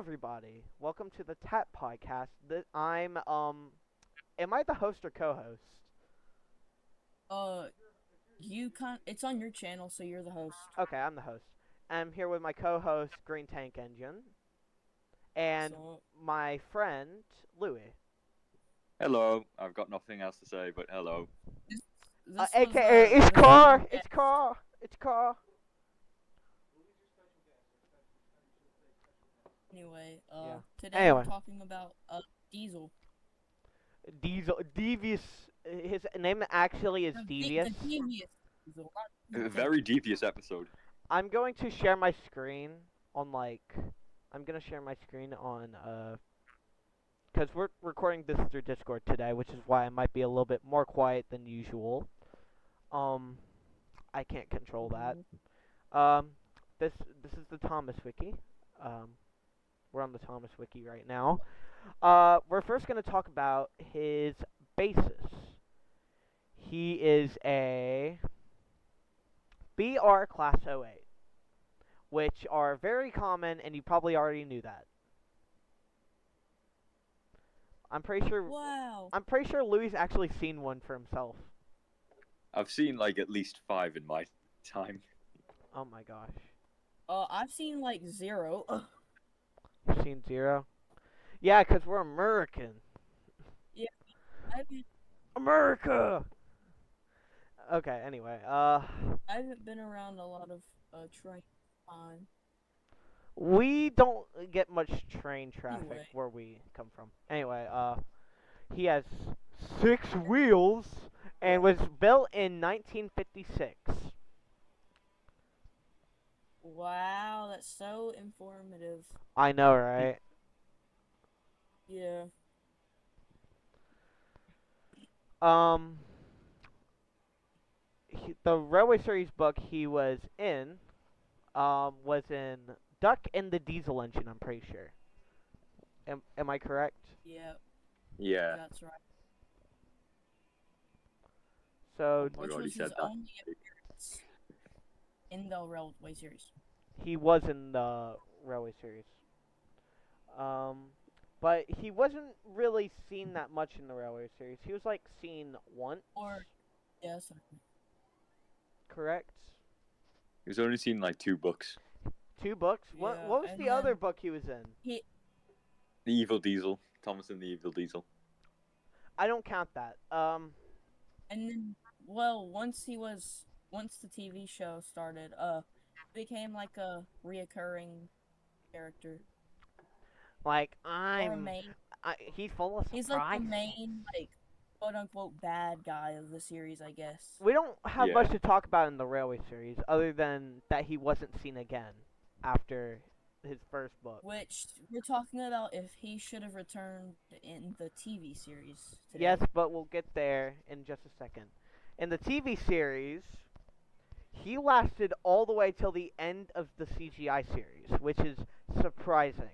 everybody. Welcome to the TAT Podcast. Am I the host or co-host? Uh, it's on your channel, so you're the host. Okay, I'm the host. I'm here with my co-host, Green Tank Engine, and So my friend, Louie. Hello. I've got nothing else to say, but hello. this this was AKA, it's the special Car! It's guest. Car! It's Car! Anyway, Yeah. today we're Anyway, talking about Diesel. Diesel, Devious, his name actually is The Devious. devious Diesel. A very devious episode. I'm going to share my screen on, I'm gonna share my screen on, because we're recording this through Discord today, which is why I might be a little bit more quiet than usual. Um, I can't control that. Um, this is the Thomas Wiki. Um, we're on the Thomas Wiki right now. We're first gonna talk about his basis. He is a BR Class 08, which are very common, and you probably already knew that. I'm pretty sure. Wow. I'm pretty sure Louis actually seen one for himself. I've seen like at least 5 in my time. Oh my gosh. I've seen like 0. You've seen zero? Yeah, 'cause we're American. Yeah, I've America! Okay, anyway, I haven't been around a lot of train time. we don't get much train traffic Anyway. where we come from. Anyway, he has 6 wheels and was built in 1956. Wow, that's so informative. I know, right? Yeah. Um, the Railway Series book he was in Duck and the Diesel Engine, I'm pretty sure. Am I correct? Yeah, Yeah. that's right. So Oh my Which god, he was said his that. only appearance in the Railway series. he was in the Railway Series. Um, but he wasn't really seen that much in the Railway Series. He was like seen once, Or yes, correct? He was only seen like 2 books. 2 books. What yeah, was and the other then book he was in? he The Evil Diesel. Thomas and the Evil Diesel. I don't count that. and then once the TV show started, became like a reoccurring character Like or a main. he's full of He's like the surprises. main like quote unquote bad guy of the series, I guess. We don't have Yeah. much to talk about in the Railway Series, other than that he wasn't seen again after his first book. Which we're talking about if he should have returned in the TV series today. Yes, but we'll get there in just a second. In the TV series, he lasted all the way till the end of the CGI series, which is surprising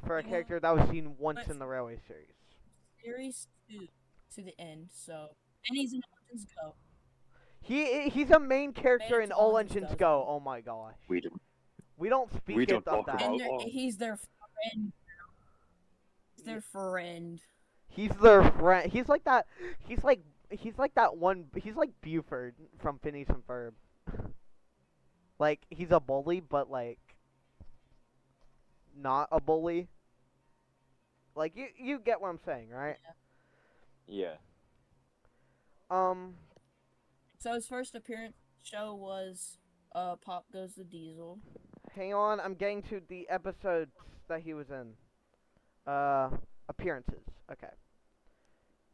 for a Yeah, character that was seen once but in the Railway Series. series two to the end, so and he's in Legends Go. He's a main character it in to All Legends Engines Go, Go. so- Oh my gosh. We don't. We don't speak We don't it of talk that. about- And Oh. he's their friend. He's their friend. He's their friend. He's like that. He's like that one. He's like Buford from Phineas and Ferb. Like he's a bully, but like not a bully. Like you get what I'm saying, right? Yeah. So his first appearance show was Pop Goes the Diesel. Hang on, I'm getting to the episodes that he was in. Appearances. Okay.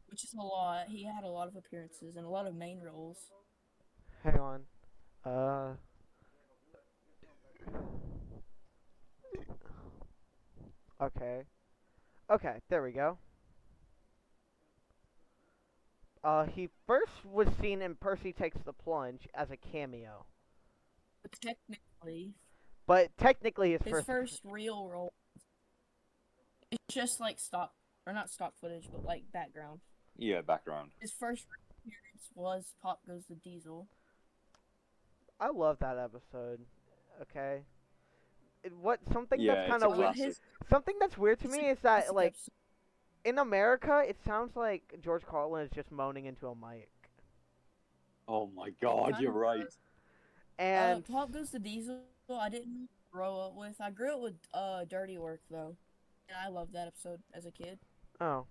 Which is a lot. He had a lot of appearances and a lot of main roles. Hang on. Uh. Okay. Okay, there we go. He first was seen in Percy Takes the Plunge as a cameo, But technically, but technically his his first real role, it's just like stock, or not stock footage, but like background. Yeah, background. His first appearance was Pop Goes the Diesel. I love that episode. Okay. something Yeah, that's it's kind a of weird. classic. Something that's weird to It's me a is that classic like episode. in America, it sounds like George Carlin is just moaning into a mic. Oh my God, Kind you're of right. does. And Pop Goes the Diesel, I didn't grow up with. I grew up with Dirty Work though, and I loved that episode as a kid. oh,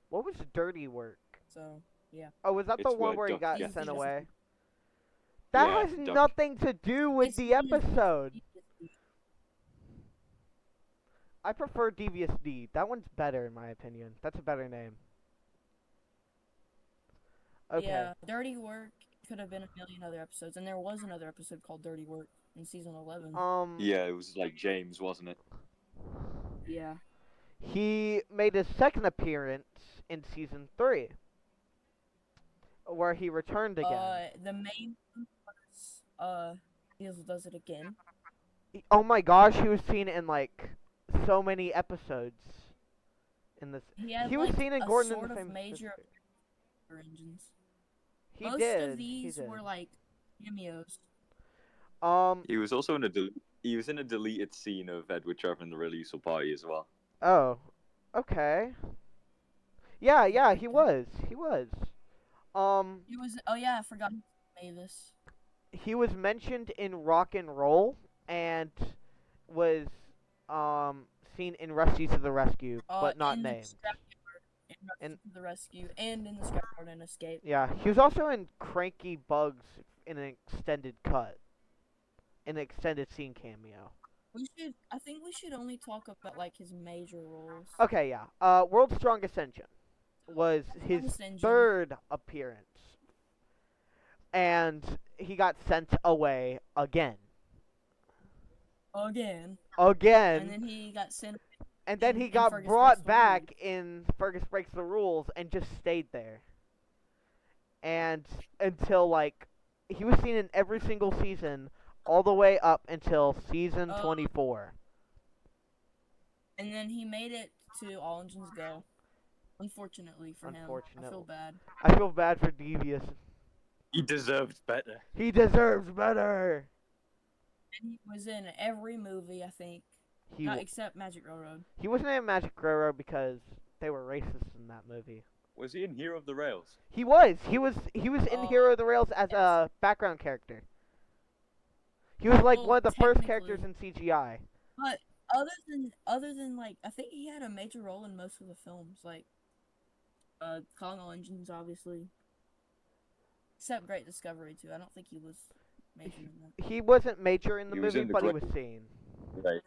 what was Dirty Work? So yeah, Oh, was that the It's one where where he Duck got He's sent the- away? That Yeah, has Duck. nothing to do with it's the known as episode. Devious I prefer Devious D. That one's better in my opinion. That's a better name. Okay. Yeah, Dirty Work could have been a million other episodes, and there was another episode called Dirty Work in season 11. Yeah, it was like James, wasn't it? Yeah. He made his second appearance in season 3, where he returned again. The main one was Diesel does it again. Oh my gosh, he was seen in like so many episodes. In this, He was like, seen in a Gordon sort and the of Famous major Sister. engines. He Most did. of these he did. were like cameos. He was also in he was in a deleted scene of Edward Trevor and the Releasal Party as well. Oh, okay. Yeah, he was. He was. He was. Oh yeah, I forgot Mavis. He was mentioned in Rock and Roll and was seen in Rusty to the Rescue, but not in named. The scrapyard, in And- Rescue to the Rescue, and in the Scrapyard and Escape. Yeah, he was also in Cranky Bugs in an extended cut, an extended scene cameo. I think we should only talk about like his major roles. Okay, yeah. World's Strongest Engine was his Strongest Engine. third appearance, and he got sent away again. Again. Again. And then he got sent. And then in- he in got Fergus brought Breaks the back in Fergus Breaks the Rules and just stayed there. And until, like, he was seen in every single season all the way up until season 24. And then he made it to All Engines Go. Unfortunately for him. I Unfortunately. feel bad. I feel bad for Devious. He deserved better. He deserves better. And he was in every movie, I think. He Not w- except Magic Railroad. he wasn't in Magic Railroad because they were racist in that movie. Was he in Hero of the Rails? He was. He was in Oh, Hero of the Rails as yes. a background character. He was like Well, one of the first technically. characters in CGI. But other than like, I think he had a major role in most of the films, like Calling All Engines, obviously. Except Great Discovery too. I don't think he was major in that. He wasn't major in the He was movie, in the but he Great- was seen. Right.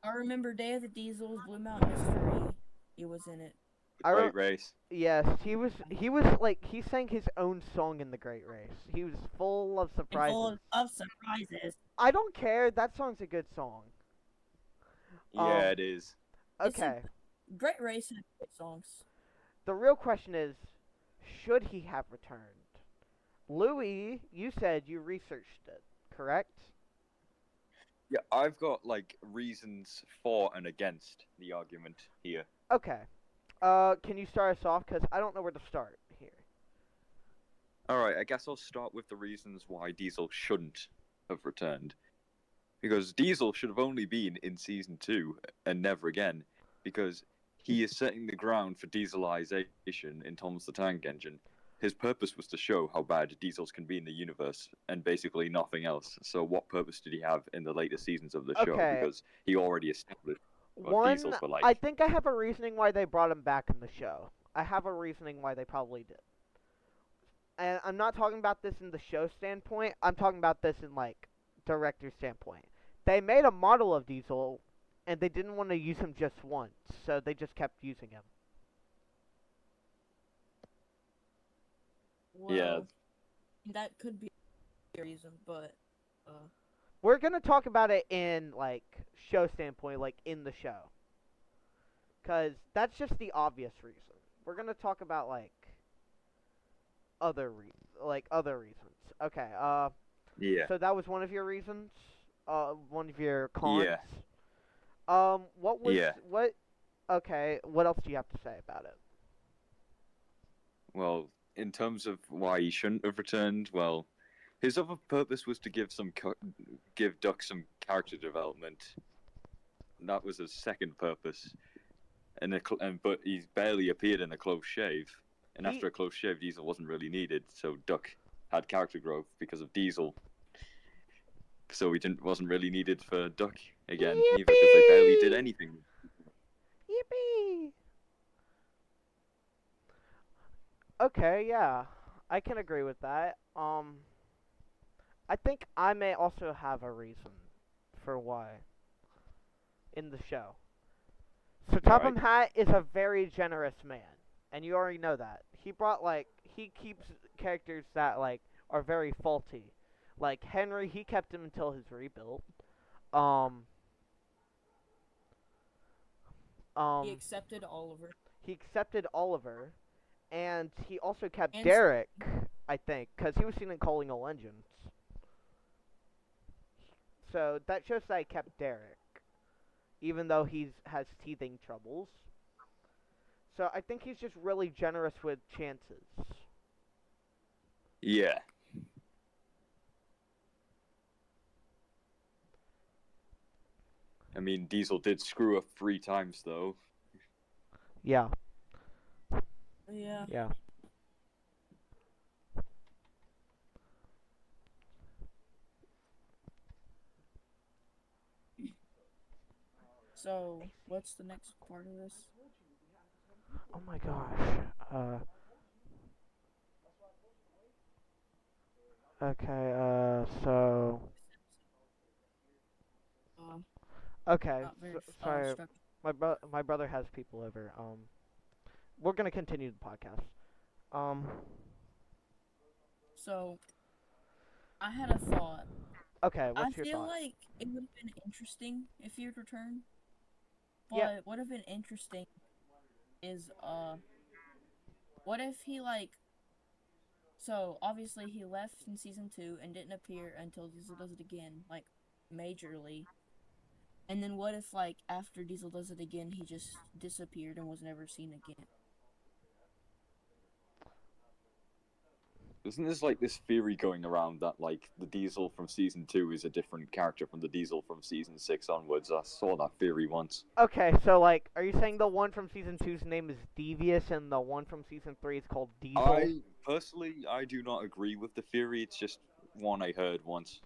I remember Day of the Diesels, Blue Mountain Mystery. He was in it. I re- Great Race. Yes, he was like he sang his own song in The Great Race. He was full of And surprises. full of surprises. I don't care. That song's a good song. Yeah, it is. It's a- Okay. Great Race had great songs. The real question is, should he have returned? Louis, you said you researched it, correct? Yeah, I've got like reasons for and against the argument here. Okay. Can you start us off? Because I don't know where to start here. Alright, I guess I'll start with the reasons why Diesel shouldn't have returned. Because Diesel should have only been in season 2 and never again. Because he is setting the ground for dieselization in Thomas the Tank Engine. His purpose was to show how bad diesels can be in the universe, and basically nothing else. So what purpose did he have in the later seasons of the show? Okay. Because he already established what One, diesels were like. I think I have a reasoning why they brought him back in the show. I have a reasoning why they probably did. And I'm not talking about this in the show standpoint. I'm talking about this in, like, director standpoint. They made a model of Diesel, and they didn't want to use him just once, so they just kept using him. Well, Yeah. that could be a reason, but We're gonna talk about it in, like, show standpoint, like, in the show. 'Cause that's just the obvious reason. We're gonna talk about, like, other reasons. Okay, Yeah. so that was one of your reasons? One of your cons? Yeah. What was, Yeah. okay, what else do you have to say about it? Well, in terms of why he shouldn't have returned, well, His other purpose was to give Duck some character development. That was his second purpose. But he barely appeared in a close shave. And He after a close shave, Diesel wasn't really needed, so Duck had character growth because of Diesel. So he wasn't really needed for Duck again either, because they barely did Yippee! anything. Yippee! Okay, yeah, I can agree with that. I think I may also have a reason for why in the show. So Right? Topham Hatt is a very generous man, and you already know that. He keeps characters that are very faulty. Like Henry, he kept him until his rebuild. Um, He um, accepted Oliver. he accepted Oliver, and he also kept And Derek, I think, because he was seen in Calling All Engines. So that shows that he kept Derek, even though he has teething troubles. So I think he's just really generous with chances. Yeah. I mean, Diesel did screw up 3 times, though. Yeah, yeah. yeah. So, what's the next part of this? Oh my gosh. Okay. So. Uh, Okay. not very Sorry, structured. my brother has people over. We're gonna continue the podcast. Um. So, I had a thought. Okay. I What's your feel thought? like it would have been interesting if he would return. Yeah. But what would have been interesting is what if he so obviously he left in season 2 and didn't appear until Diesel does it again, like majorly. And then what if after Diesel does it again he just disappeared and was never seen again? Isn't this this theory going around that the Diesel from season 2 is a different character from the Diesel from season 6 onwards? I saw that theory once. Okay. So are you saying the one from season two's name is Devious and the one from season three is called Diesel? I do not agree with the theory. It's just one I heard once.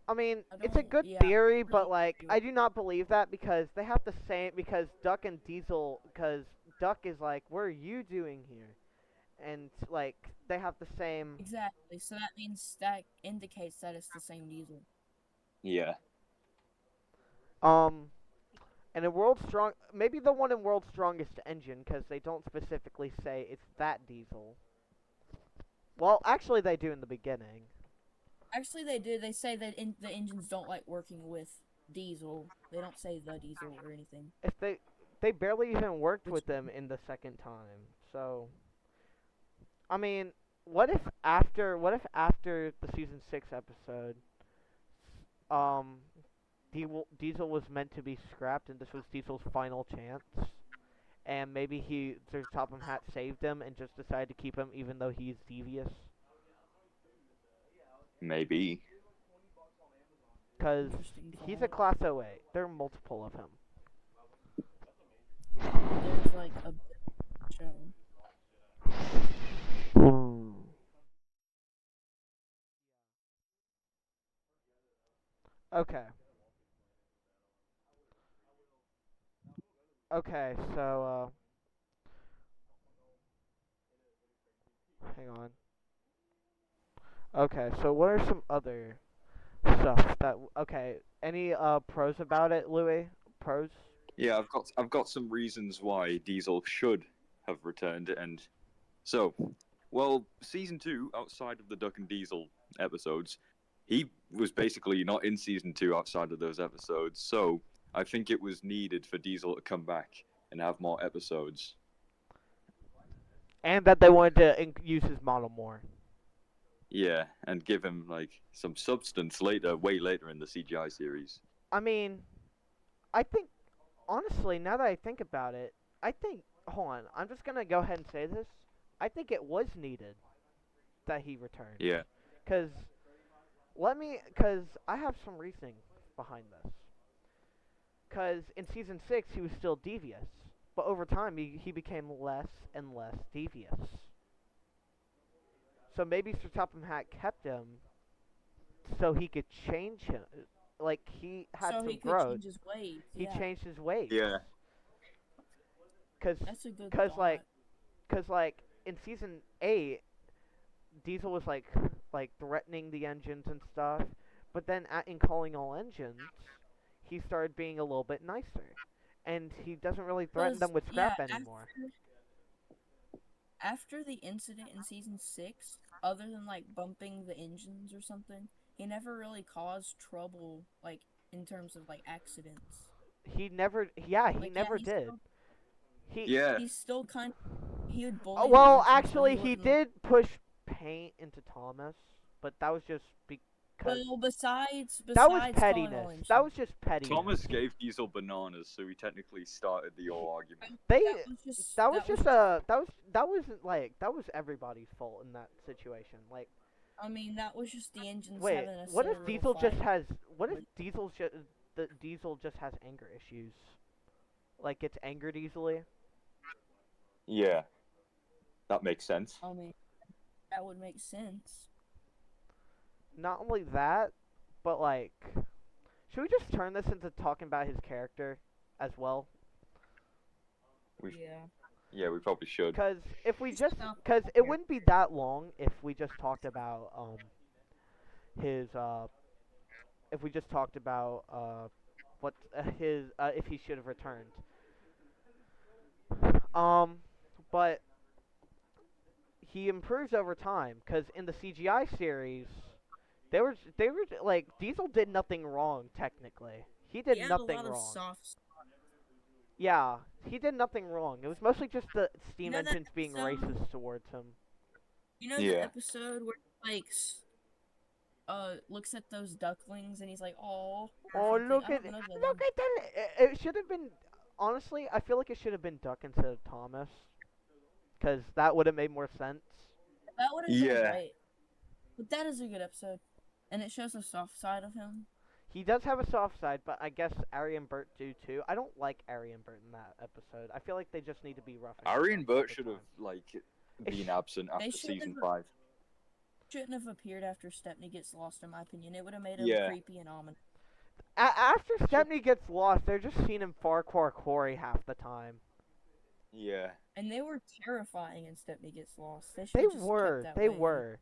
I mean, I it's a don't good yeah, theory, I don't but agree with I do not believe that because they have the same. Because Duck and Diesel, because Duck is like, "What are you doing here?" And they have the same. exactly. So that means that indicates that it's the same Diesel. Yeah. Um, and in World's Strong, maybe the one in World's Strongest Engine, because they don't specifically say it's that Diesel. Well, actually, they do in the beginning. Actually, they do. They say that the engines don't like working with Diesel. They don't say the Diesel or anything. If they barely even worked Which with them in the second time, so I mean, what if after the season 6 episode, um, Diesel was meant to be scrapped and this was Diesel's final chance, and maybe their Topham Hat saved him and just decided to keep him even though he's devious, Maybe. because interesting he's a thought. class 08. There are multiple of him. There's a show. Okay. Okay. So hang on. Okay. So what are some other stuff that okay? Any pros about it, Louis? Pros? Yeah, I've got some reasons why Diesel should have returned, and so, well, season 2, outside of the Duck and Diesel episodes, he was basically not in season 2 outside of those episodes. So I think it was needed for Diesel to come back and have more episodes. And that they wanted to use his model more. Yeah, and give him some substance later, way later in the CGI series. I mean, I think honestly, now that I think about it, I think hold on, I'm just gonna go ahead and say this. I think it was needed that he returned, Yeah, cause Because I have some reasoning behind this. Because in season 6, he was still devious. But over time, he became less and less devious. So maybe Sir Topham Hatt kept him so he could change him. Like, he had So some he could growth. change his ways. He Yeah, changed his ways. Yeah. that's a good Cause thought. like in season 8, Diesel was like threatening the engines and stuff, but then in Calling All Engines, he started being a little bit nicer, and he doesn't really threaten them with Yeah, scrap anymore. after the incident in season 6, other than like bumping the engines or something, he never really caused trouble like in terms of like accidents. He never, yeah, he Like, never he did. still, Yeah. he's still kind. He would bully. Oh, the well, engines, but actually, he wouldn't, like- did push paint into Thomas, but that was just because Well, besides that was Calling All pettiness. Engines, That was just pettiness. Thomas gave Diesel bananas, so he technically started the whole argument. They that was everybody's fault in that situation. Like, I mean, that was just the engines wait, having a what if silly Diesel little just fight. has? What if Diesel just has anger issues? Like, gets angered easily. Yeah. That makes sense. I mean, that would make sense. Not only that, but like, should we just turn this into talking about his character as well? We Yeah. Yeah, we probably should. Because if we It's just, about because the it wouldn't be that long if we just talked about his if we just talked about what his if he should have returned. But he improves over time because in the CGI series, they were like Diesel did nothing wrong technically. He did He had nothing a lot of wrong. soft. Yeah, he did nothing wrong. It was mostly just the steam know that engines being episode- racist towards him. You know Yeah. the episode where like looks at those ducklings and he's like, "Oh, Oh, look at that! It should have been. Honestly, I feel like it should have been Duck instead of Thomas, because that would have made more sense. That would have Yeah. been great." But that is a good episode, and it shows the soft side of him. He does have a soft side, but I guess Ari and Bert do too. I don't like Ari and Bert in that episode. I feel like they just need to be rough. Ari and Bert should have been absent after should season have- 5. Shouldn't have appeared after Stepney gets lost, in my opinion. It would have made him Yeah. creepy and ominous. After Stepney gets lost, they're just seeing him Farquhar Quarry half the time. Yeah. And they were terrifying in Stepney Gets Lost. They, They should've just were, kept that they way. were.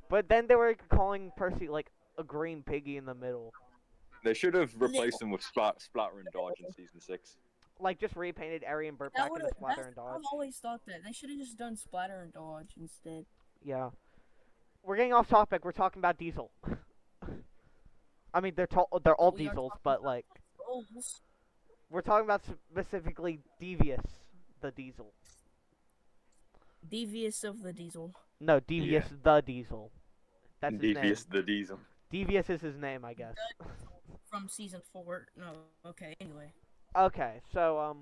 But then they were calling Percy like a green piggy in the middle. They should have replaced them with Splatter and Dodge in season 6. Like just repainted Ari and Bert That back in would've- the Splatter that's- and Dodge. I've always thought that. They should have just done Splatter and Dodge instead. Yeah. We're getting off topic. We're talking about Diesel. I mean, they're all We are Diesels, talking but about like Souls. we're talking about specifically Devious, the Diesel. Devious of the Diesel. No, Devious the Diesel. That's his Devious name. the Diesel. Devious is his name, I guess. From season 4. No, okay, anyway. Okay, so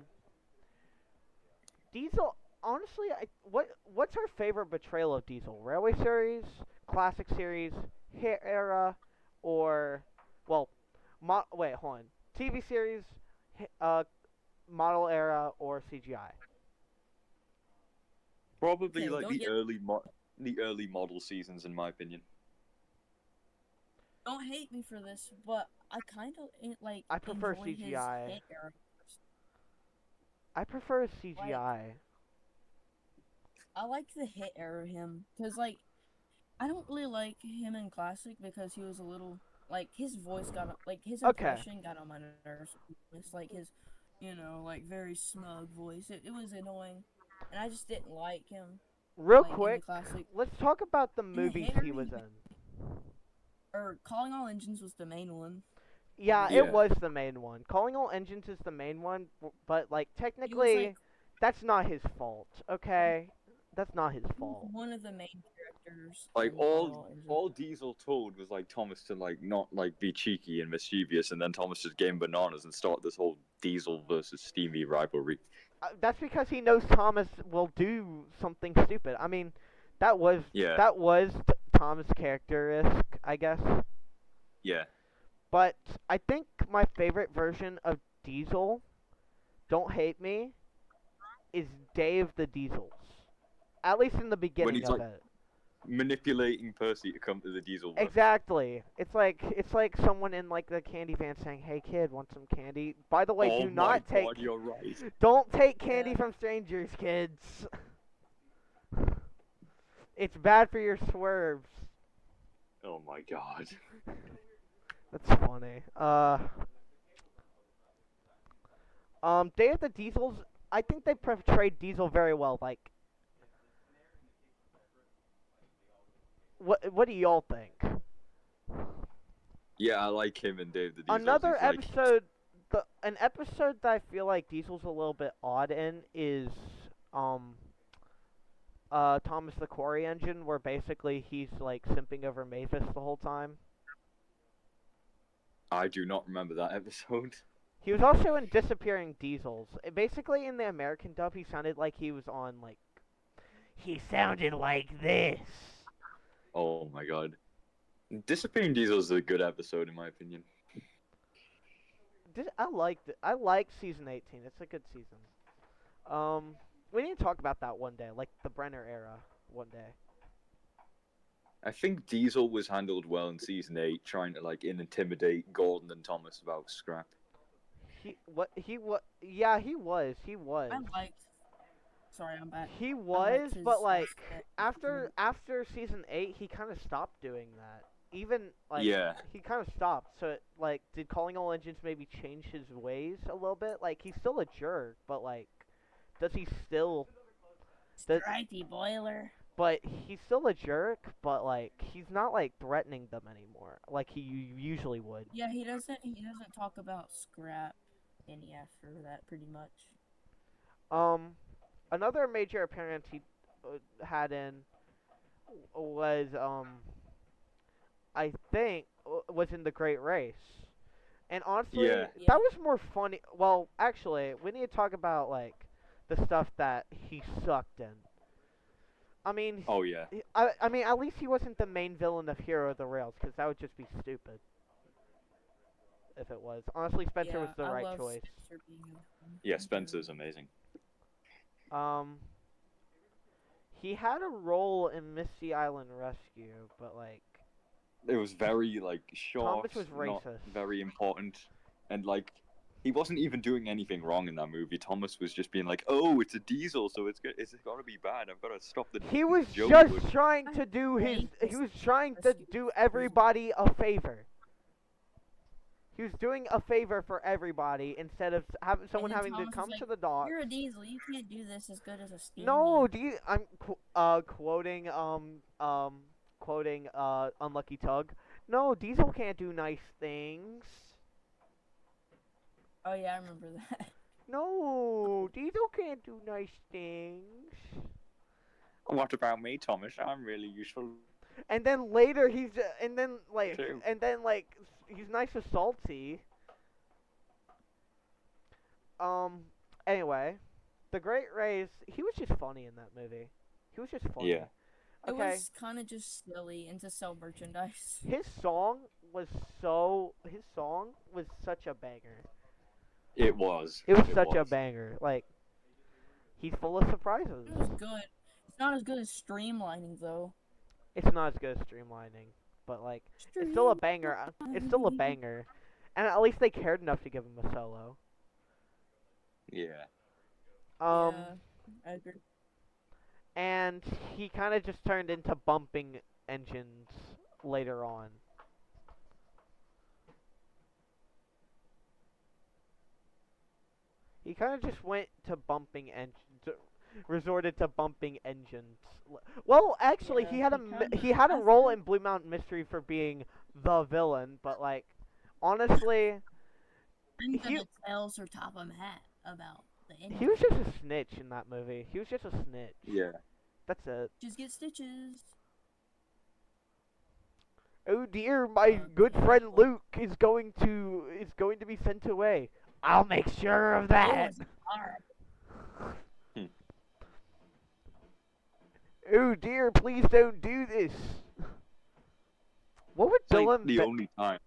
Diesel. Honestly, what's our favorite betrayal of Diesel? Railway series, classic series, hit era, or wait, hold on. TV series, model era, or CGI? Probably Okay, like don't the get- the early model seasons, in my opinion. Don't hate me for this, but I kind of like. I prefer enjoy his CGI. hit era. I prefer CGI. I like the hit era him because like I don't really like him in classic because he was a little like his voice got like his Okay. impression got on my nerves. It's like his, like very smug voice. It was annoying, and I just didn't like him. Real Like, in the quick, classic. let's talk about the the movies hit he era, was he- in. Or Calling All Engines was the main one. Yeah, Yeah. it was the main one. Calling All Engines is the main one, but like technically, like- that's not his fault. Okay, that's not his He was fault. one of the main characters. Like in Calling all Engines. all Diesel told was like Thomas to like not like be cheeky and mischievous, and then Thomas just gave him bananas and started this whole Diesel versus Steamy rivalry. That's because he knows Thomas will do something stupid. I mean, that was Yeah. Thomas' character-esque, I guess. Yeah. But I think my favorite version of Diesel, don't hate me, is Dave the Diesels. At least in the When beginning he's of like it. manipulating Percy to come to the Diesel works. Exactly. It's like someone in like the candy van saying, "Hey kid, want some candy? By the way, Oh do my not take god, you're right. don't take candy Yeah. from strangers, kids. It's bad for your swerves." Oh my god. That's funny. Day of the Diesels, I think they portrayed Diesel very well. Like, what do y'all think? Yeah, I like him and Dave the Diesel. Another He's like, episode, an episode that I feel like Diesel's a little bit odd in is Thomas the Quarry Engine, where basically he's like simping over Mavis the whole time. I do not remember that episode. He was also in Disappearing Diesels. Basically, in the American dub, he sounded like he was on like. He sounded like this. Oh my god. Disappearing Diesel is a good episode in my opinion. I liked it. I like season 18. It's a good season. We need to talk about that one day, like the Brenner era, one day. I think Diesel was handled well in season 8, trying to like intimidate Gordon and Thomas about scrap. Yeah, he was. I liked. Sorry, I'm back. He I was, liked his but like aspect. after season 8, he kind of stopped doing that. Even like Yeah. he kind of stopped. So like, did Calling All Engines maybe change his ways a little bit? Like he's still a jerk, but like, does he still? Strikey boiler. But he's still a jerk. But like, he's not like threatening them anymore, like he usually would. Yeah, he doesn't. He doesn't talk about scrap any after that, pretty much. Another major appearance he had in was I think was in The Great Race. And honestly, Yeah. that was more funny. Well, actually, we need to talk about like the stuff that he sucked in. I mean, Oh yeah. I mean, at least he wasn't the main villain of Hero of the Rails, because that would just be stupid. If it was, honestly, Spencer Yeah, was the I right love choice. Spencer being a- Yeah, Spencer's amazing. He had a role in Misty Island Rescue, but like, It was very like short, Thomas was not racist. very important, and like he wasn't even doing anything wrong in that movie. Thomas was just being like, "Oh, it's a diesel, so it's gotta be bad. I've got to stop the." He was Joey just would- trying to do his. hate He was trying to rescue do person. everybody a favor. He was doing a favor for everybody instead of someone then having to Thomas was come like, to the dock. You're a diesel. You can't do this as good as a steam. No, man." I'm quoting Unlucky Tug. No, Diesel can't do nice things. Oh yeah, I remember that. No, Diesel can't do nice things. What about me, Thomas? I'm really useful. And then later he's True. he's nice to Salty. Anyway, The Great Race, he was just funny in that movie. He was just funny. Yeah. It Okay. was kind of just silly and to sell merchandise. His song was such a banger. It was. It was such a banger. Like, he's full of surprises. It was good. It's not as good as streamlining though. It's not as good as Streamlining, but like, it's still a banger. It's still a banger. And at least they cared enough to give him a solo. Yeah. Yeah, I agree. And he kind of just turned into bumping engines later on. He kind of just went to bumping resorted to bumping engines. Well, actually, Yeah, he had he a kinda- role in Blue Mountain Mystery for being the villain, but like, honestly, Brings he- the tails or top of hat about the end. he was just a snitch in that movie. He was just a snitch. Yeah. That's it. Just get stitches. Oh dear, my good friend Luke is going to be sent away. I'll make sure of that. It was horrible. Oh dear, please don't do this. What would It's like Dylan? the only time.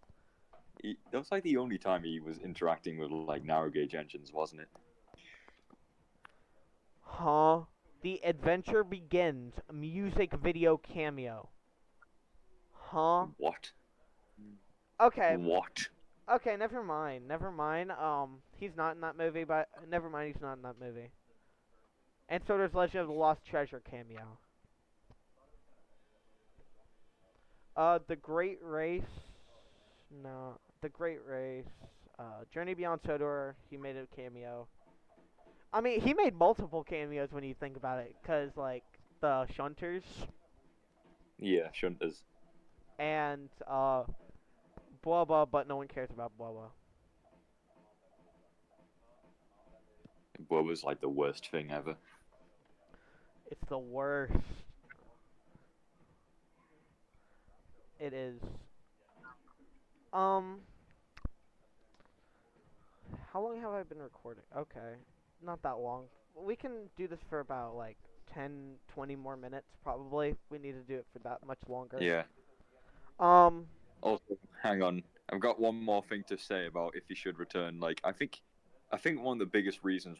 That was like the only time he was interacting with like narrow gauge engines, wasn't it? Huh? The Adventure Begins music video cameo. Huh? What? Okay. What? Okay, never mind. Never mind. He's not in that movie, but never mind, he's not in that movie. And so there's Legend of the Lost Treasure cameo. The Great Race. No, The Great Race. Journey Beyond Sodor. He made a cameo. I mean, he made multiple cameos when you think about it, cause like the Shunters Yeah, Shunters. and Bubba, but no one cares about Bubba. What was like the worst thing ever? It's the worst. It is. How long have I been recording? Okay, not that long. We can do this for about like 10, 20 more minutes probably. We need to do it for that much longer. Yeah. Um, Also, hang on. I've got one more thing to say about if he should return. Like, I think one of the biggest reasons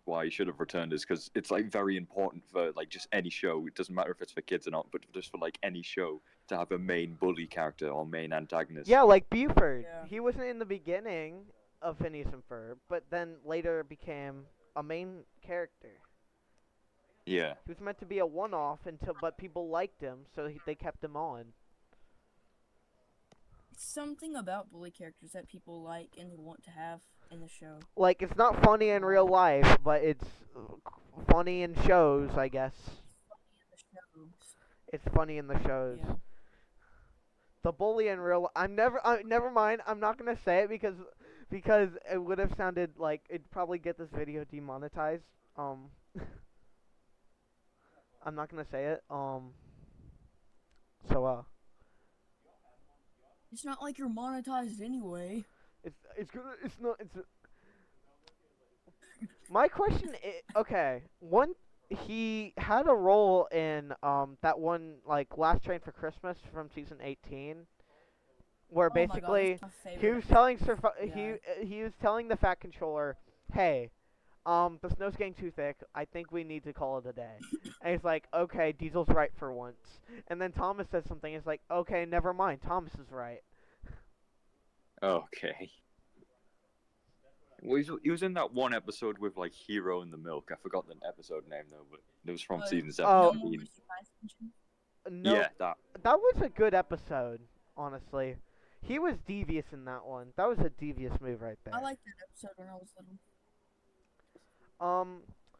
why he should have returned is because it's like very important for like just any show. It doesn't matter if it's for kids or not, but just for like any show to have a main bully character or main antagonist. yeah, like Buford. Yeah. He wasn't in the beginning of Phineas and Ferb, but then later became a main character. Yeah. He was meant to be a one-off but people liked him, so they kept him on. Something about bully characters that people like and they want to have in the show. Like, it's not funny in real life, but it's funny in shows, I guess. The shows. It's funny in the shows. Yeah. The bully in real never mind. I'm not going to say it because it would have sounded like it'd probably get this video demonetized. I'm not going to say it. So It's not like you're monetized anyway. My question is, okay, he had a role in that one like Last Train for Christmas from season 18 where Oh my God, basically that's my he favorite was telling Yeah. he was telling the Fat Controller, "Hey, the snow's getting too thick. I think we need to call it a day." And he's like, "Okay, Diesel's right for once." And then Thomas says something. He's like, "Okay, never mind. Thomas is right." Okay. Well, he was in that one episode with like Hero and the Milk. I forgot the episode name though, but it was from season Oh. 17. No, Mr. Nice Engine. No, Yeah, that. that was a good episode, honestly. He was devious in that one. That was a devious move right there. I liked that episode when I was little.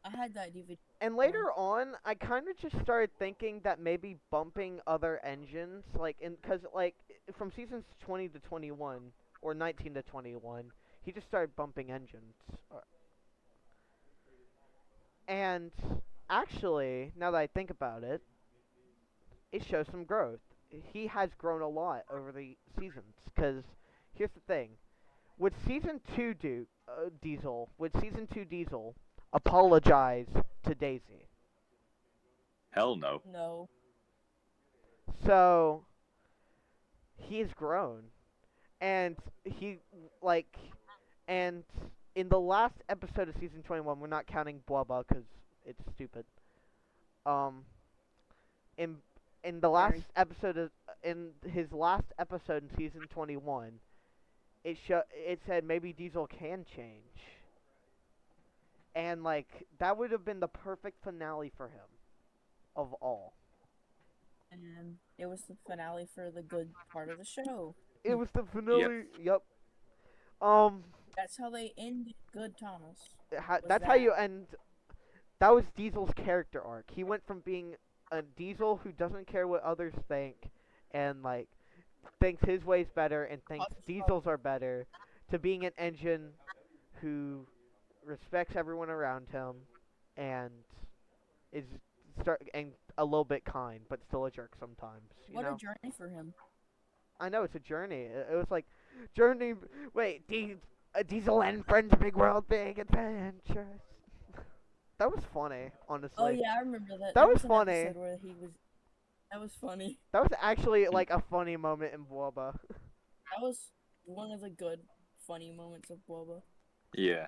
I had that DVD. And later on, I kind of just started thinking that maybe bumping other engines, cause from seasons 20 to 21 or 19 to 21, he just started bumping engines. And actually, now that I think about it, it shows some growth. He has grown a lot over the seasons. Cause here's the thing, would season 2 Diesel apologize to Daisy? Hell no. No. So he's grown, and and in the last episode of season 21, we're not counting Bubba because it's stupid. In the last episode in his last episode in season 21, it said maybe Diesel can change, and like that would have been the perfect finale for him, of all. And it was the finale for the good part of the show. It was the finale. Yep. That's how they ended Good Thomas. That's how you end. That was Diesel's character arc. He went from being a Diesel who doesn't care what others think, and like thinks his way's better and thinks Diesel's are better, to being an engine who respects everyone around him and is and a little bit kind, but still a jerk sometimes. What a journey for him. I know, it's a journey. It was like journey. Wait, Diesel and friends, big world, big adventures. That was funny, honestly. Oh yeah, I remember that. That was an funny. episode where that was funny. That was actually like a funny moment in Boba. That was one of the good, funny moments of Boba. Yeah.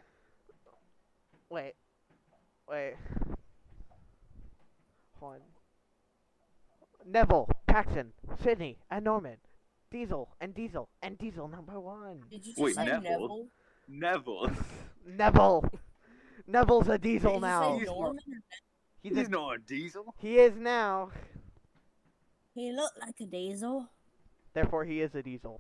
Wait. Hold on. Neville, Paxton, Sydney, and Norman. Diesel and Diesel and Diesel #1. Did you just Wait, say Neville? Neville? Neville. Neville. Neville's a Diesel Did you now. say He's not- Norman? Or He's not a Diesel. He is now. he looked like a diesel. Therefore, he is a Diesel.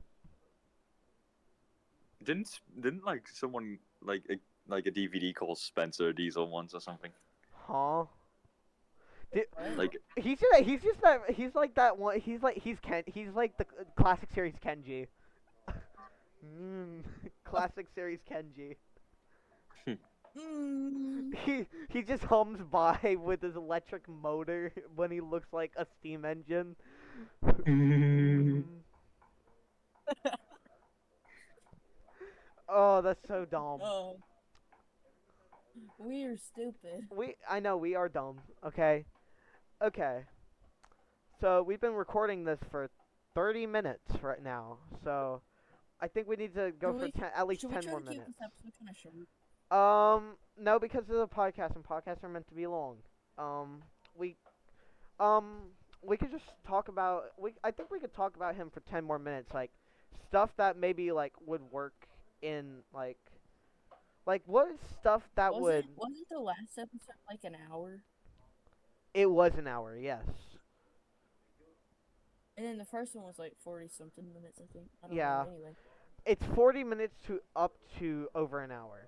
Didn't like someone like a DVD called Spencer a Diesel once or something? Huh? What? Like He's like that one. He's like the classic series Kenji. Classic series Kenji. Mm. He just hums by with his electric motor when he looks like a steam engine. Oh, that's so dumb. Oh. We are stupid. I know we are dumb. Okay. So we've been recording this for 30 minutes right now. So I think we need to go Should for we- at least Should 10 we try more to keep minutes. this episode kind of short? No, because of the podcast, and podcasts are meant to be long. We could just talk about I think we could talk about him for 10 more minutes, like stuff that maybe like would work in like what is stuff that would. Wasn't the last episode like an hour? It was an hour, yes. And then the first one was like 40 something minutes, I think. I don't Yeah. know. Anyway. It's 40 minutes to up to over an hour.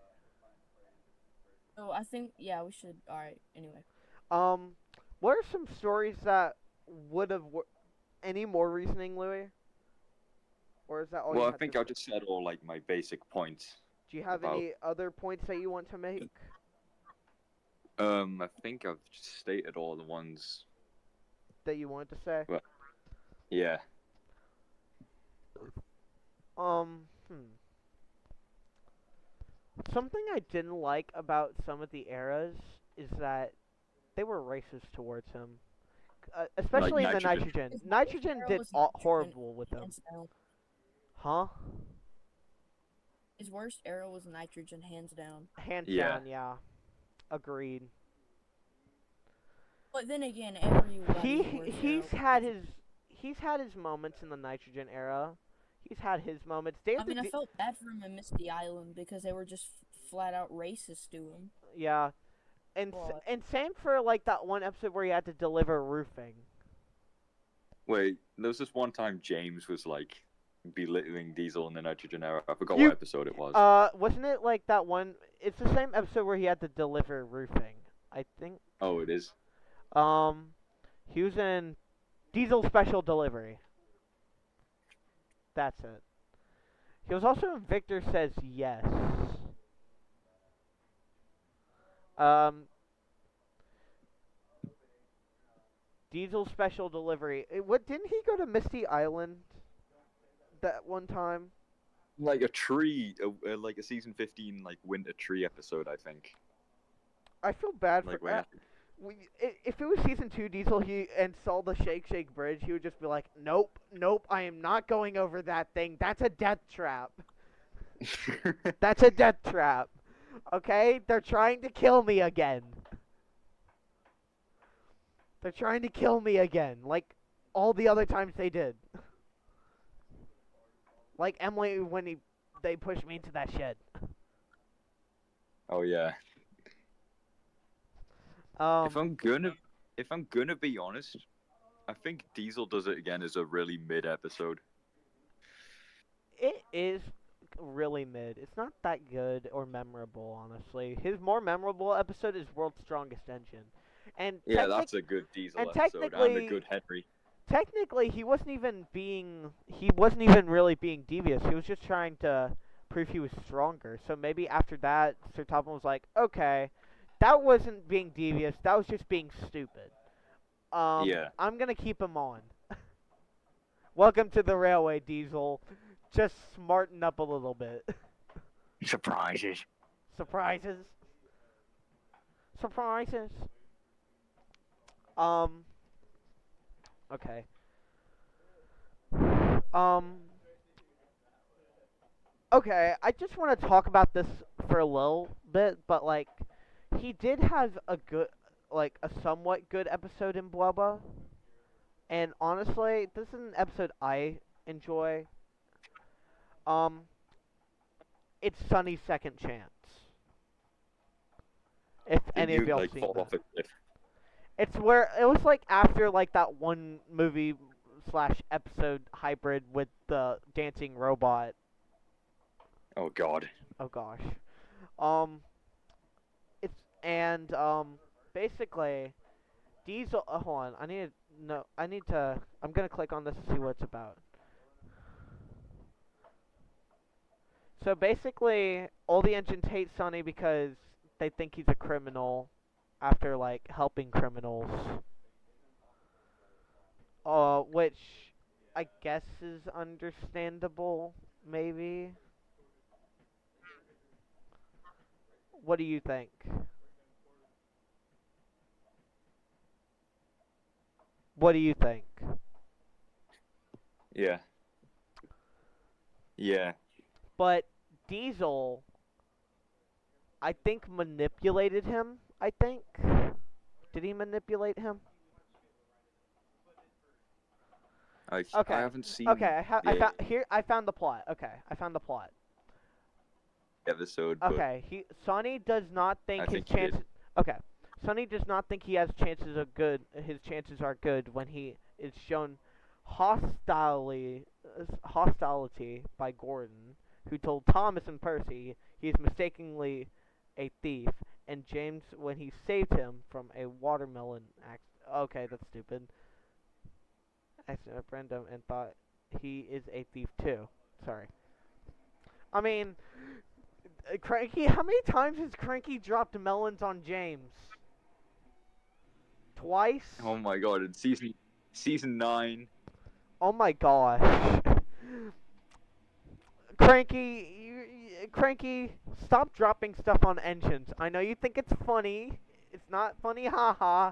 So I think we should. All right. Anyway. What are some stories that would have any more reasoning, Louis? Or is that all? well, you I had think to I say? just said all like my basic points. Do you have about- any other points that you want to make? I think I've just stated all the ones. That you wanted to say? Yeah. Something I didn't like about some of the eras is that they were racist towards him. Especially in the Nitrogen. Nitrogen. Nitrogen Era did was Nitrogen, horrible with them. hands down. Huh? His worst era was Nitrogen, hands down. Hands Yeah. down, yeah. Agreed. But then again, everybody's worst He's era had was- his moments in the Nitrogen era. He's had his moments. They I have mean, to I felt bad for him in Misty Island because they were just flat out racist to him. yeah. And What? and same for like that one episode where he had to deliver roofing. Wait, there was this one time James was like belittling Diesel in the Nitrogen era. I forgot You- what episode it was. Wasn't it like that one? It's the same episode where he had to deliver roofing. I think. Oh, it is. He was in Diesel Special Delivery. That's it. He was also in Victor Says Yes. Diesel Special Delivery. What didn't he go to Misty Island that one time? Like a tree, like a season 15 like winter tree episode, I think. I feel bad Like for. when If it was season 2 Diesel, and saw the Shake Shake Bridge, he would just be like, "Nope, I am not going over that thing. That's a death trap. That's a death trap. Okay, they're trying to kill me again. They're trying to kill me again, like all the other times they did. Like Emily when they pushed me into that shed. Oh yeah. If I'm gonna be honest, I think Diesel Does It Again is a really mid episode. It is really mid. It's not that good or memorable, honestly. His more memorable episode is World's Strongest Engine. And Yeah, that's a good Diesel and episode and a technically- good Henry. technically he wasn't even really being devious. He was just trying to prove he was stronger. So maybe after that, Sir Topham was like, okay, that wasn't being devious. That was just being stupid. Yeah. I'm gonna keep him on. Welcome to the railway, Diesel. Just smarten up a little bit. Surprises. Surprises. Surprises. Okay. Okay, I just want to talk about this for a little bit, but like, he did have a good, like, a somewhat good episode in Blubba, and honestly, this is an episode I enjoy. Um, it's Sunny's second chance. If Did any of you y'all like seen fall that, off a cliff? it's where it was like after like that one movie slash episode hybrid with the dancing robot. Oh God. Oh gosh. Um, it's and basically Diesel. Hold on, I need to no. I need to. I'm gonna click on this to see what it's about. So basically, all the engines hate Sonny because they think he's a criminal after like helping criminals. Which I guess is understandable, maybe. What do you think? What do you think? Yeah. Yeah. But Diesel, I think, manipulated him. I think. Did he manipulate him? I Okay. haven't seen Okay. I the found here. I found the plot. Okay. I found the plot. episode, but Okay. Sonny does not think I his think he did. chances. Okay. Sonny does not think he has chances of good. His chances are good when he is shown hostility hostility by Gordon, who told Thomas and Percy he is mistakenly a thief, and James when he saved him from a watermelon accident. Okay, that's stupid. Accident referendum and thought he is a thief too. Sorry. I mean, Cranky. How many times has Cranky dropped melons on James? Twice. Oh my God! In season 9. Oh my gosh. Cranky, stop dropping stuff on engines. I know you think it's funny. It's not funny, haha.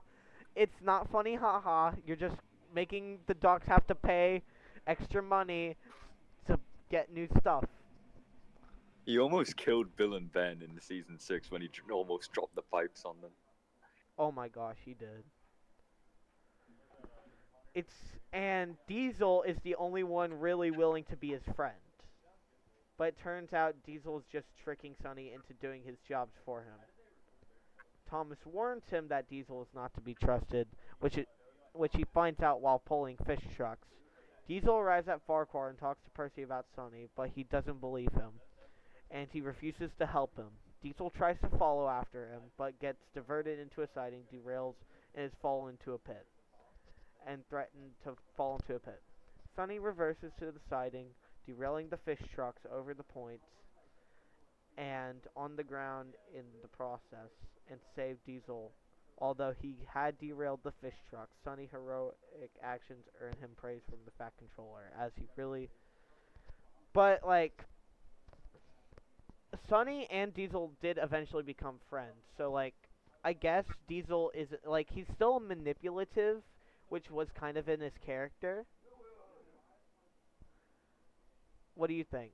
It's not funny, haha. You're just making the docs have to pay extra money to get new stuff. He almost killed Bill and Ben in the season 6 when he almost dropped the pipes on them. Oh my gosh, he did. And Diesel is the only one really willing to be his friend. But it turns out Diesel is just tricking Sonny into doing his jobs for him. Thomas warns him that Diesel is not to be trusted, which he finds out while pulling fish trucks. Diesel arrives at Farquhar and talks to Percy about Sonny, but he doesn't believe him, and he refuses to help him. Diesel tries to follow after him, but gets diverted into a siding, derails, and is fallen into a pit. And threatened to fall into a pit. Sonny reverses to the siding, derailing the fish trucks over the points and on the ground in the process, and saved Diesel. Although he had derailed the fish trucks, Sonny's heroic actions earn him praise from the Fat Controller, as he really. But like, Sonny and Diesel did eventually become friends, so like, I guess Diesel is like he's still manipulative, which was kind of in his character. What do you think?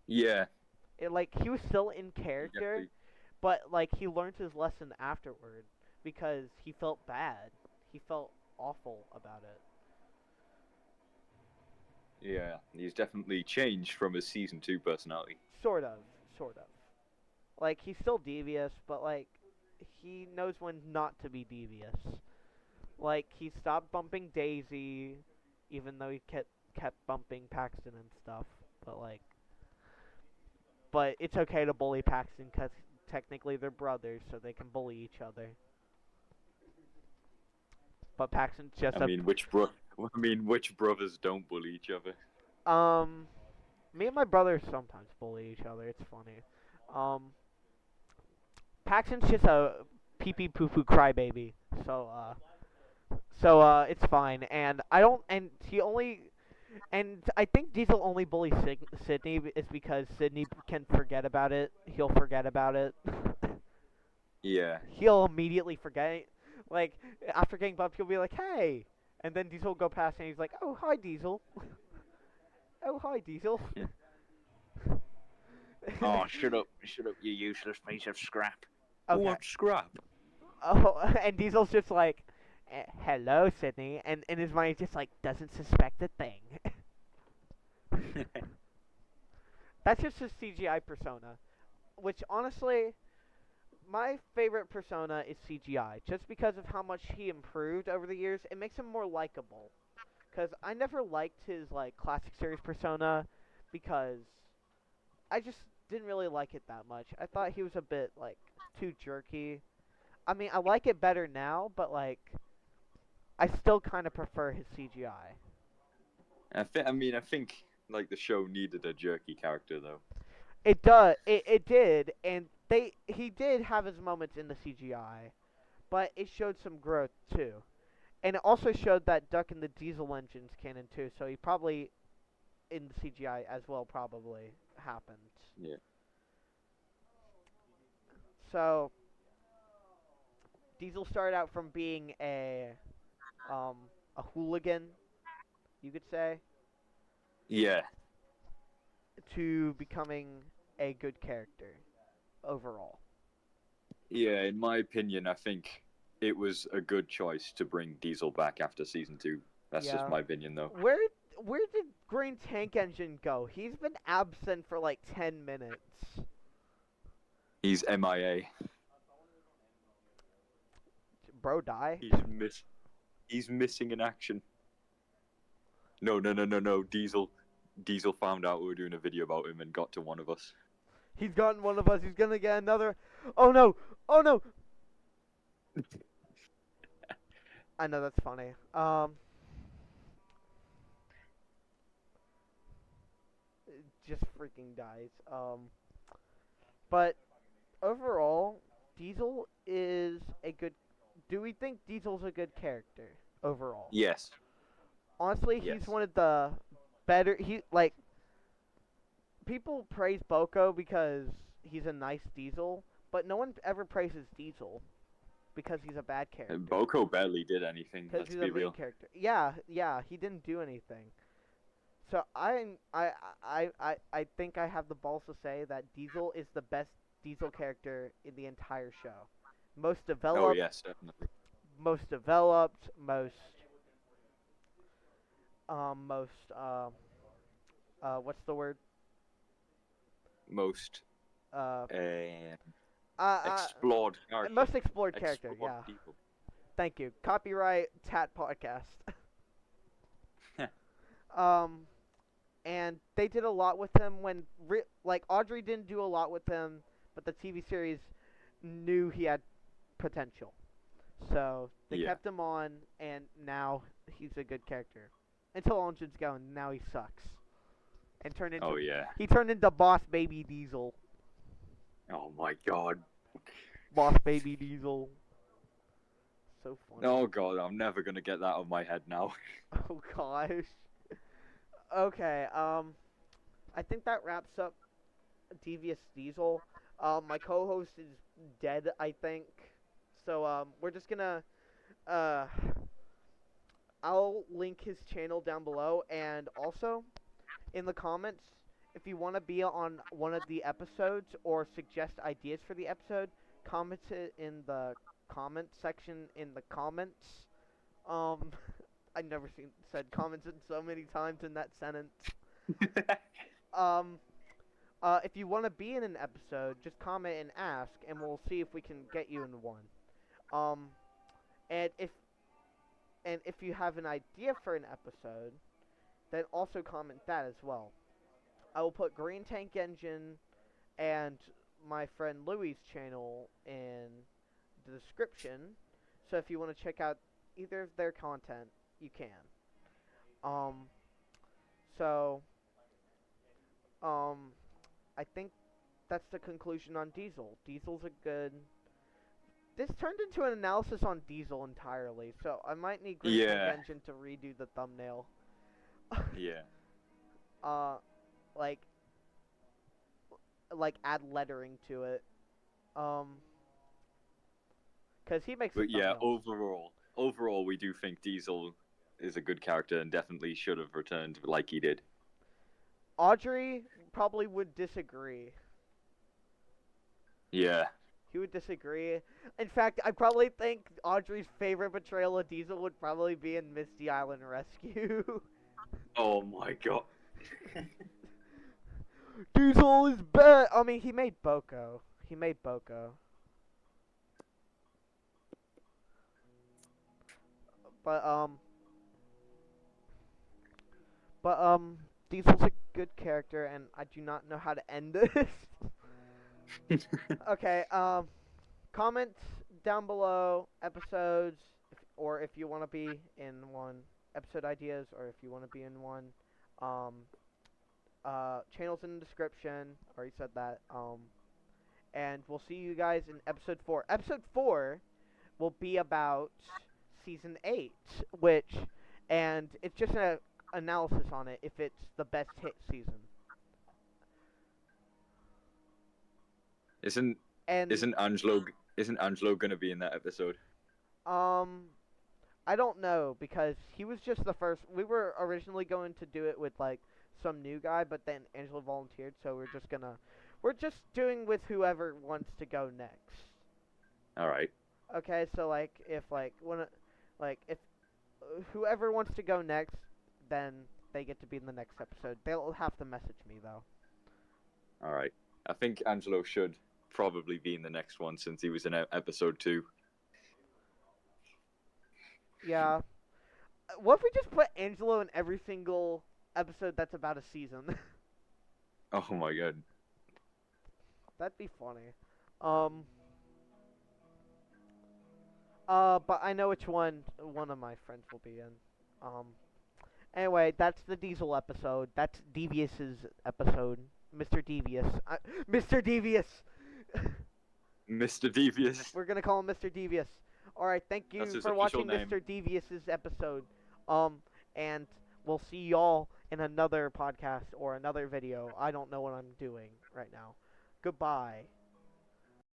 Yeah. Like he was still in character, Definitely. but like he learned his lesson afterward because he felt bad. He felt awful about it. Yeah. He's definitely changed from his season 2 personality. Sort of. Like he's still devious, but like he knows when not to be devious. Like he stopped bumping Daisy, even though he kept bumping Paxton and stuff. But it's okay to bully Paxton because technically they're brothers, so they can bully each other. But Paxton's just I mean, which brothers don't bully each other? me and my brothers sometimes bully each other. It's funny. Paxton's just a pee pee poo poo crybaby. So it's fine. And I don't. And he only. And I think Diesel only bullies Sydney is because Sydney can forget about it. He'll forget about it. Yeah. He'll immediately forget. Like after getting bumped, he'll be like, "Hey," and then Diesel will go past and he's like, "Oh, hi, Diesel." Oh, hi, Diesel. Yeah. Oh, shut up, you useless piece of scrap. Okay. What scrap? Oh, and Diesel's just like, "Hello, Sydney," and in his mind he's just like, doesn't suspect a thing. That's just his CGI persona, which honestly, my favorite persona is CGI, just because of how much he improved over the years. It makes him more likable. Cause I never liked his like classic series persona, because I just didn't really like it that much. I thought he was a bit like too jerky. I mean, I like it better now, but like I still kind of prefer his CGI. I think like the show needed a jerky character though. It did, and he did have his moments in the CGI, but it showed some growth too. And it also showed that Duck and the Diesel engine's canon too, so he probably in the CGI as well probably happened. Yeah. So Diesel started out from being um a hooligan, you could say, Yeah. to becoming a good character overall. Yeah, in my opinion, I think it was a good choice to bring Diesel back after season 2. That's just Yeah. my opinion though. Where did Green Tank Engine go? He's been absent for like 10 minutes. He's MIA. Bro die? He's missing in action. No. Diesel found out we were doing a video about him and got to one of us. He's gotten one of us. He's gonna get another. Oh no! Oh no! I know that's funny. Just freaking dies. But overall, Diesel is a good. Do we think Diesel's a good character overall? Yes. Honestly, Yes. he's one of the better. People praise Boko because he's a nice Diesel, but no one ever praises Diesel because he's a bad character. And Boko barely did anything. Because Let's he's be a main real. character. Yeah, he didn't do anything. So I think I have the balls to say that Diesel is the best Diesel character in the entire show. Most developed. Oh yes, definitely. Most developed. Most what's the word? Most Uh, explored character. most explored character. Explored Yeah. people. Thank you. Copyright TAT Podcast. And they did a lot with him when like Audrey didn't do a lot with him, but the TV series knew he had potential. So they Yeah. kept him on, and now he's a good character. Until Engines Go, and now he sucks. And turned into Oh yeah. he turned into Boss Baby Diesel. Oh my god. Boss Baby Diesel. So funny. Oh god, I'm never gonna get that out of my head now. Oh gosh. Okay, I think that wraps up Devious Diesel. My co-host is dead, I think. So we're just gonna I'll link his channel down below, and also in the comments, if you want to be on one of the episodes or suggest ideas for the episode, comment it in the comment section in the comments. I never said comments in so many times in that sentence. If you want to be in an episode, just comment and ask, and we'll see if we can get you in one. And if you have an idea for an episode, then also comment that as well. I will put Green Tank Engine and my friend Louie's channel in the description. So if you want to check out either of their content, you can. I think that's the conclusion on Diesel. Diesel's a good. This turned into an analysis on Diesel entirely, so I might need Green Tank Engine to redo the thumbnail. Yeah. Like add lettering to it. Cause he makes. But yeah, overall, we do think Diesel is a good character and definitely should have returned like he did. Audrey probably would disagree. Yeah. He would disagree. In fact, I probably think Audrey's favorite portrayal of Diesel would probably be in Misty Island Rescue. Oh my god. Diesel is bad. I mean, he made Boko. He made Boko. But but Diesel's a good character, and I do not know how to end this. Okay. Comment down below episodes, or if you want to be in one, episode ideas, or if you want to be in one. Um, channels in the description. Already said that. And we'll see you guys in episode 4. Episode 4 will be about season 8, and it's just an analysis on it if it's the best hit season. Isn't And Angelo gonna be in that episode? I don't know because he was just the first. We were originally going to do it with like some new guy, but then Angelo volunteered, so we're just doing with whoever wants to go next. All right. Okay, so like if whoever wants to go next, then they get to be in the next episode. They'll have to message me though. All right. I think Angelo should probably be in the next one since he was in episode 2. Yeah. What if we just put Angelo in every single episode that's about a season? Oh my god. That'd be funny. But I know which one of my friends will be in. Anyway, that's the Diesel episode. That's Devious's episode. Mr. Devious. Mr. Devious! Mr. Devious. We're gonna call him Mr. Devious. Alright, thank you That's his for official watching name. Mr. Devious's episode. And we'll see y'all in another podcast or another video. I don't know what I'm doing right now. Goodbye.